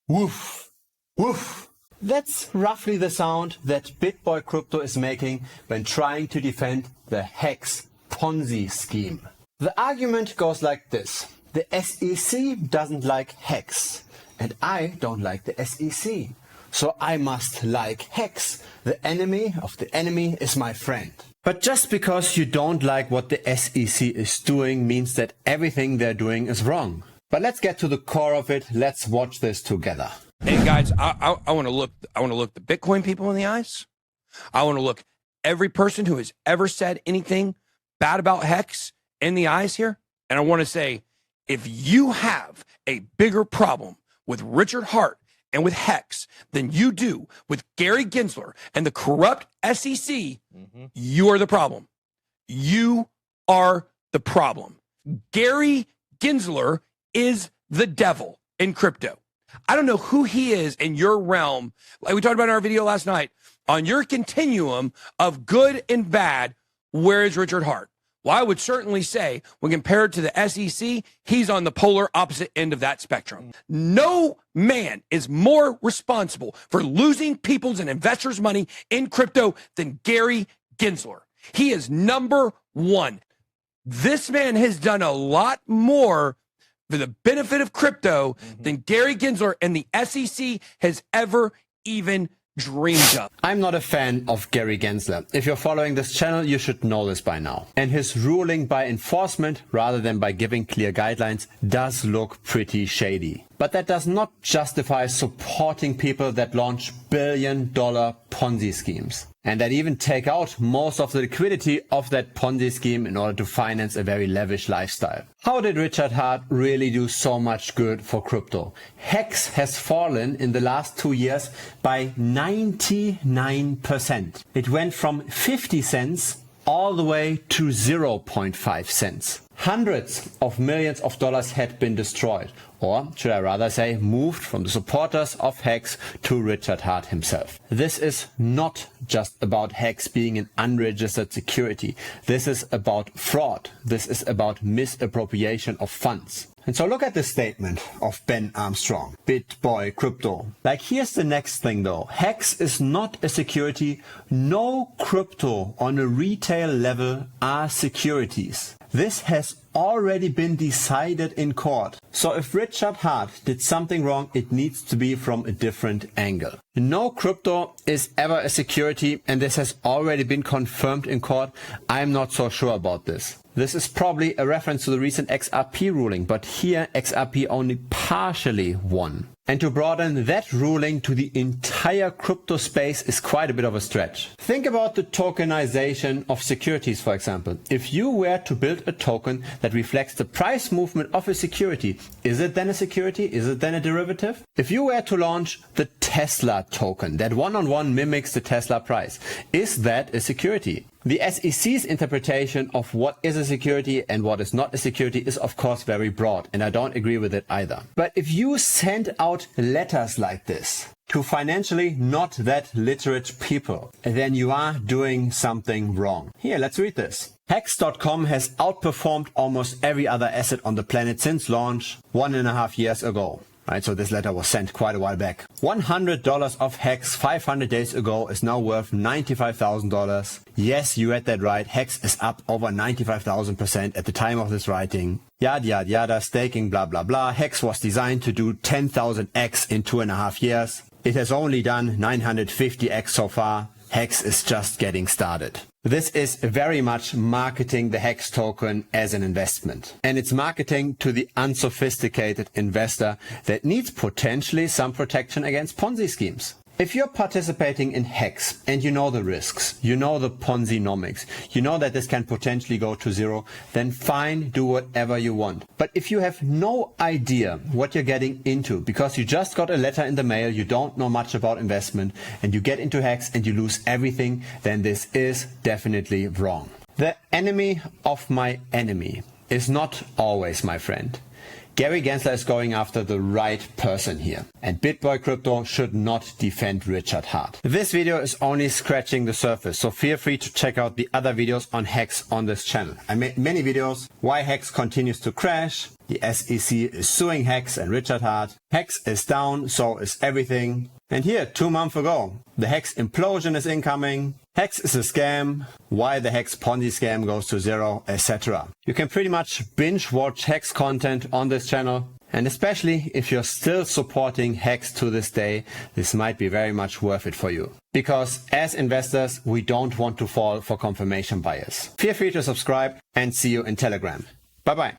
Woof, woof. That's roughly the sound that Bitboy Crypto is making when trying to defend the Hex Ponzi scheme. The argument goes like this. The SEC doesn't like Hex, and I don't like the SEC. So I must like Hex. The enemy of the enemy is my friend. But just because you don't like what the SEC is doing means that everything they're doing is wrong. But let's get to the core of it. Let's watch this together. Hey guys, I want to look the Bitcoin people in the eyes. I want to look every person who has ever said anything bad about Hex in the eyes here. And I want to say, if you have a bigger problem with Richard Hart and with Hex than you do with Gary Gensler and the corrupt SEC, you are the problem. You are the problem. Gary Gensler is the devil in crypto. I don't know who he is in your realm. Like we talked about in our video last night, on your continuum of good and bad, where is Richard Hart? Well, I would certainly say, when compared to the SEC, he's on the polar opposite end of that spectrum. No man is more responsible for losing people's and investors' money in crypto than Gary Gensler. He is number one. This man has done a lot more for the benefit of crypto than Gary Gensler and the SEC has ever even dreamed of. I'm not a fan of Gary Gensler. If you're following this channel, you should know this by now. And his ruling by enforcement rather than by giving clear guidelines does look pretty shady. But that does not justify supporting people that launch billion-dollar Ponzi schemes and that even take out most of the liquidity of that Ponzi scheme in order to finance a very lavish lifestyle. How did Richard Hart really do so much good for crypto? Hex has fallen in the last 2 years by 99%. It went from 50 cents all the way to 0.5 cents. Hundreds of millions of dollars had been destroyed, or should I rather say moved from the supporters of Hex to Richard Hart himself. This is not just about Hex being an unregistered security. This is about fraud. This is about misappropriation of funds. And so look at this statement of Ben Armstrong, Bitboy Crypto. Like, here's the next thing though. Hex is not a security. No crypto on a retail level are securities. This has already been decided in court. So if Richard Hart did something wrong, it needs to be from a different angle. No crypto is ever a security, and this has already been confirmed in court. I'm not so sure about this. This is probably a reference to the recent XRP ruling, but here XRP only partially won. And to broaden that ruling to the entire crypto space is quite a bit of a stretch. Think about the tokenization of securities, for example. If you were to build a token that reflects the price movement of a security, is it then a security? Is it then a derivative? If you were to launch the Tesla token that one-on-one mimics the Tesla price, is that a security? The SEC's interpretation of what is a security and what is not a security is of course very broad, and I don't agree with it either. But if you send out letters like this to financially not that literate people, then you are doing something wrong. Here, let's read this. Hex.com has outperformed almost every other asset on the planet since launch 1.5 years ago. Right, so this letter was sent quite a while back. $100 of Hex 500 days ago is now worth $95,000. Yes, you read that right. Hex is up over 95,000% at the time of this writing. Yada, yada, yada, staking, blah, blah, blah. Hex was designed to do 10,000x in 2.5 years. It has only done 950x so far. Hex is just getting started. This is very much marketing the Hex token as an investment. And it's marketing to the unsophisticated investor that needs potentially some protection against Ponzi schemes. If you're participating in Hex and you know the risks, you know the Ponzi-nomics, you know that this can potentially go to zero, then fine, do whatever you want. But if you have no idea what you're getting into because you just got a letter in the mail, you don't know much about investment, and you get into Hex and you lose everything, then this is definitely wrong. The enemy of my enemy is not always my friend. Gary Gensler is going after the right person here. and Bitboy Crypto should not defend Richard Hart. This video is only scratching the surface, so feel free to check out the other videos on Hex on this channel. I made many videos why Hex continues to crash, the SEC is suing Hex and Richard Hart, Hex is down, so is everything. And here, 2 months ago, the Hex implosion is incoming, Hex is a scam, why the Hex Ponzi scam goes to zero, etc. You can pretty much binge watch Hex content on this channel, and especially if you're still supporting Hex to this day, this might be very much worth it for you. Because as investors, we don't want to fall for confirmation bias. Feel free to subscribe and see you in Telegram. Bye bye.